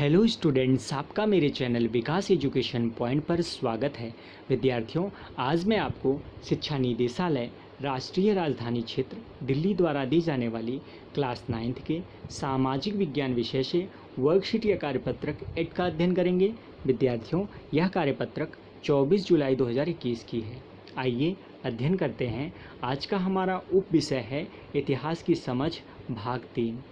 Hello students, आपका मेरे channel विकास education point पर स्वागत है। विद्यार्थियों, आज मैं आपको शिक्षा निदेशालय राष्ट्रीय राजधानी क्षेत्र दिल्ली द्वारा दी जाने वाली क्लास 9th के सामाजिक विज्ञान विषय से वर्कशीट या कार्यपत्रक 8 का अध्ययन करेंगे। विद्यार्थियों, यह कार्यपत्रक 24 जुलाई 2021 की है। आइए अध्ययन करते हैं। आज का हमारा उप विषय है इतिहास की समझ, भाग 3।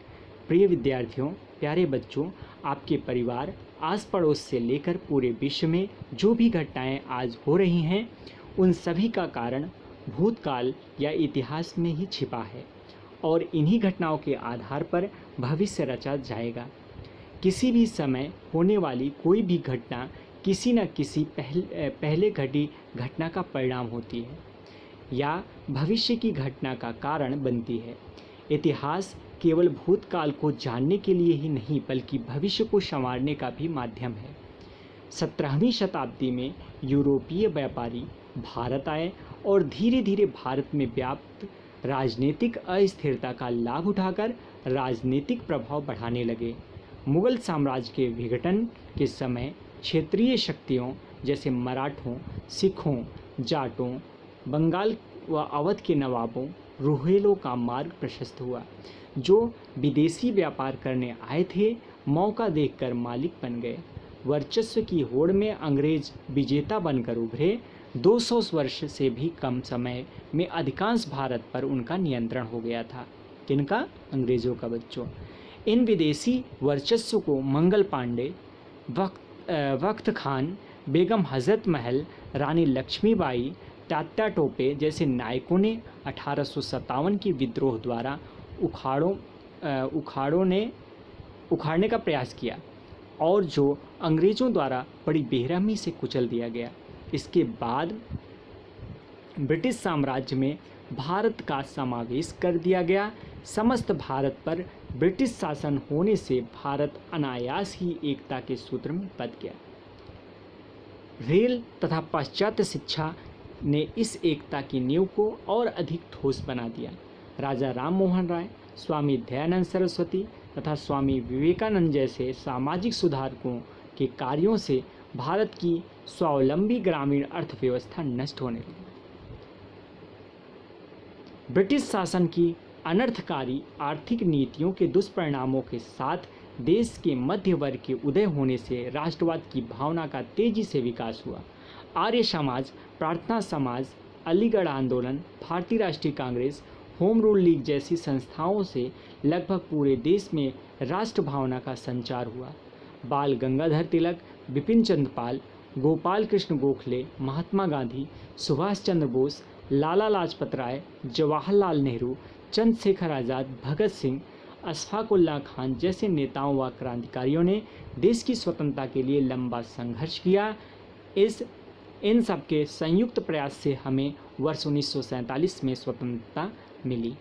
प्रिय विद्यार्थियों, प्यारे बच्चों, आपके परिवार, आस पड़ोस से लेकर पूरे विश्व में जो भी घटनाएं आज हो रही हैं, उन सभी का कारण भूतकाल या इतिहास में ही छिपा है और इन्हीं घटनाओं के आधार पर भविष्य रचा जाएगा। किसी भी समय होने वाली कोई भी घटना किसी न किसी पहले घटी घटना का परिणाम होती है या भविष्य की घटना का कारण बनती है। इतिहास केवल भूतकाल को जानने के लिए ही नहीं बल्कि भविष्य को संवारने का भी माध्यम है। 17वीं शताब्दी में यूरोपीय व्यापारी भारत आए और धीरे धीरे भारत में व्याप्त राजनीतिक अस्थिरता का लाभ उठाकर राजनीतिक प्रभाव बढ़ाने लगे। मुगल साम्राज्य के विघटन के समय क्षेत्रीय शक्तियों जैसे मराठों, सिखों, जाटों, बंगाल व अवध के नवाबों, रोहेलों का मार्ग प्रशस्त हुआ, जो विदेशी व्यापार करने आए थे, मौका देखकर मालिक बन गए। वर्चस्व की होड़ में अंग्रेज विजेता बनकर उभरे। 200 वर्ष से भी कम समय में अधिकांश भारत पर उनका नियंत्रण हो गया था। किनका? अंग्रेजों का बच्चों। इन विदेशी वर्चस्व को मंगल पांडे, वक्त खान, बेगम हजरत महल, रानी लक्ष्मीबाई, तात्या टोपे जैसे नायकों ने 1857 के विद्रोह द्वारा उखाड़ने का प्रयास किया और जो अंग्रेज़ों द्वारा बड़ी बेरहमी से कुचल दिया गया। इसके बाद ब्रिटिश साम्राज्य में भारत का समावेश कर दिया गया। समस्त भारत पर ब्रिटिश शासन होने से भारत अनायास ही एकता के सूत्र में बंध गया। रेल तथा पाश्चात्य शिक्षा ने इस एकता की नींव को और अधिक ठोस बना दिया। राजा राम मोहन राय, स्वामी दयानंद सरस्वती तथा स्वामी विवेकानंद जैसे सामाजिक सुधारकों के कार्यों से भारत की स्वावलंबी ग्रामीण अर्थव्यवस्था नष्ट होने लगी। ब्रिटिश शासन की अनर्थकारी आर्थिक नीतियों के दुष्परिणामों के साथ देश के मध्य वर्ग के उदय होने से राष्ट्रवाद की भावना का तेजी से विकास हुआ। आर्य समाज, प्रार्थना समाज, अलीगढ़ आंदोलन, भारतीय राष्ट्रीय कांग्रेस, होम रूल लीग जैसी संस्थाओं से लगभग पूरे देश में राष्ट्र भावना का संचार हुआ। बाल गंगाधर तिलक, बिपिन चंद्र पाल, गोपाल कृष्ण गोखले, महात्मा गांधी, सुभाष चंद्र बोस, लाला लाजपत राय, जवाहरलाल नेहरू, चंद्रशेखर आज़ाद, भगत सिंह, अशफाक उल्लाह खान जैसे नेताओं व क्रांतिकारियों ने देश की स्वतंत्रता के लिए लंबा संघर्ष किया। इन सब के संयुक्त प्रयास से हमें वर्ष 1947 में स्वतंत्रता मिली।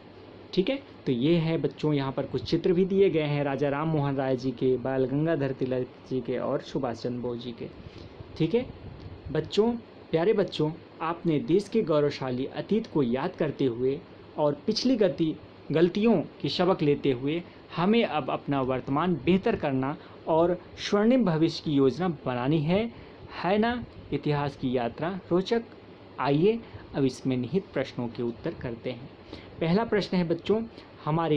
ठीक है, तो ये है बच्चों, यहाँ पर कुछ चित्र भी दिए गए हैं राजा राम मोहन राय जी के, बाल गंगाधर तिलक जी के और सुभाष चंद्र बोस जी के। ठीक है बच्चों, प्यारे बच्चों, आपने देश के गौरवशाली अतीत को याद करते हुए और पिछली गलतियों की सबक लेते हुए हमें अब अपना वर्तमान बेहतर करना और स्वर्णिम भविष्य की योजना बनानी है ना। इतिहास की यात्रा रोचक। आइए अब इसमें निहित प्रश्नों के उत्तर करते हैं। पहला प्रश्न है बच्चों, हमारे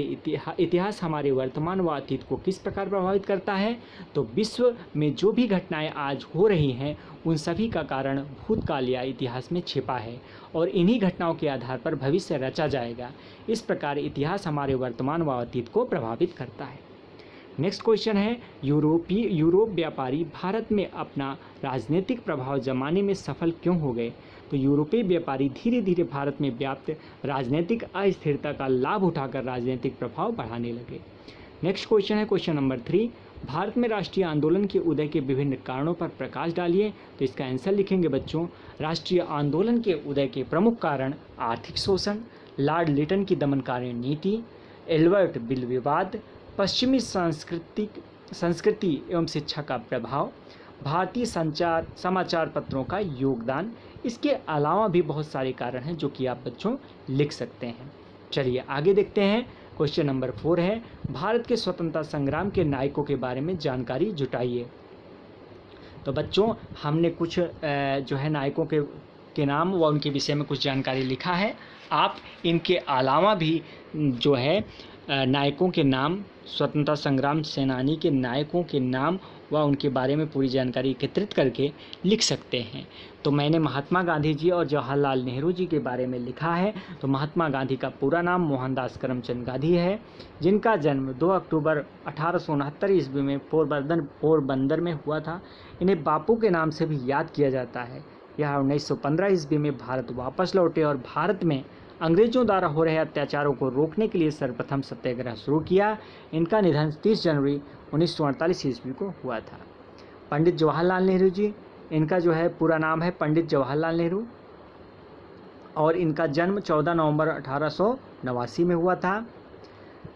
इतिहास हमारे वर्तमान व अतीत को किस प्रकार प्रभावित करता है? तो विश्व में जो भी घटनाएं आज हो रही हैं, उन सभी का कारण भूतकाल या इतिहास में छिपा है और इन्हीं घटनाओं के आधार पर भविष्य रचा जाएगा। इस प्रकार इतिहास हमारे वर्तमान व अतीत को प्रभावित करता है। नेक्स्ट क्वेश्चन है, यूरोप व्यापारी भारत में अपना राजनीतिक प्रभाव जमाने में सफल क्यों हो गए? तो यूरोपीय व्यापारी धीरे धीरे भारत में व्याप्त राजनीतिक अस्थिरता का लाभ उठाकर राजनीतिक प्रभाव बढ़ाने लगे। नेक्स्ट क्वेश्चन है क्वेश्चन नंबर 3, भारत में राष्ट्रीय आंदोलन के उदय के विभिन्न कारणों पर प्रकाश डालिए। तो इसका आंसर लिखेंगे बच्चों, राष्ट्रीय आंदोलन के उदय के प्रमुख कारण आर्थिक शोषण, लॉर्ड लिटन की दमनकारी नीति, एल्बर्ट बिल विवाद, पश्चिमी संस्कृति एवं शिक्षा का प्रभाव, भारतीय समाचार पत्रों का योगदान। इसके अलावा भी बहुत सारे कारण हैं जो कि आप बच्चों लिख सकते हैं। चलिए आगे देखते हैं क्वेश्चन नंबर 4 है, भारत के स्वतंत्रता संग्राम के नायकों के बारे में जानकारी जुटाइए। तो बच्चों हमने कुछ जो है नायकों के नाम व उनके विषय में कुछ जानकारी लिखा है। आप इनके अलावा भी जो है नायकों के नाम, स्वतंत्रता संग्राम सेनानी के नायकों के नाम व उनके बारे में पूरी जानकारी एकत्रित करके लिख सकते हैं। तो मैंने महात्मा गांधी जी और जवाहरलाल नेहरू जी के बारे में लिखा है। तो महात्मा गांधी का पूरा नाम मोहनदास करमचंद गांधी है, जिनका जन्म 2 अक्टूबर 1869 ईस्वी में पोरबंदर में हुआ था। इन्हें बापू के नाम से भी याद किया जाता है। यह 1915 ईस्वी में भारत वापस लौटे और भारत में अंग्रेजों द्वारा हो रहे अत्याचारों को रोकने के लिए सर्वप्रथम सत्याग्रह शुरू किया। इनका निधन 30 जनवरी 1948 ईस्वी को हुआ था। पंडित जवाहरलाल नेहरू जी, इनका जो है पूरा नाम है पंडित जवाहरलाल नेहरू और इनका जन्म 14 नवंबर 1889 में हुआ था।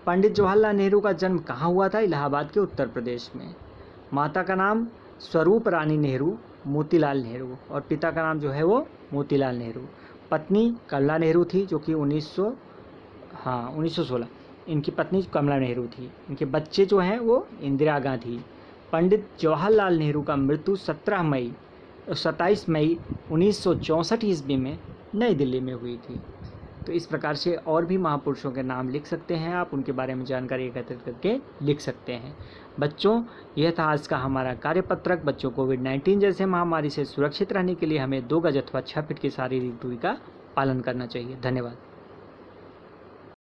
पंडित जवाहरलाल नेहरू का जन्म कहाँ हुआ था? इलाहाबाद के उत्तर प्रदेश में। माता का नाम स्वरूप रानी नेहरू, मोतीलाल नेहरू, और पिता का नाम जो है वो मोतीलाल नेहरू। पत्नी कमला नेहरू थी, जो कि 1916 इनकी पत्नी कमला नेहरू थी। इनके बच्चे जो हैं वो इंदिरा गांधी। पंडित जवाहरलाल नेहरू का मृत्यु 27 मई 1964 ईस्वी में नई दिल्ली में हुई थी। तो इस प्रकार से और भी महापुरुषों के नाम लिख सकते हैं आप, उनके बारे में जानकारी एकत्रित करके लिख सकते हैं। बच्चों यह था आज का हमारा कार्यपत्रक। बच्चों कोविड-19 जैसे महामारी से सुरक्षित रहने के लिए हमें 2 गज अथवा 6 फीट की शारीरिक दूरी का पालन करना चाहिए। धन्यवाद।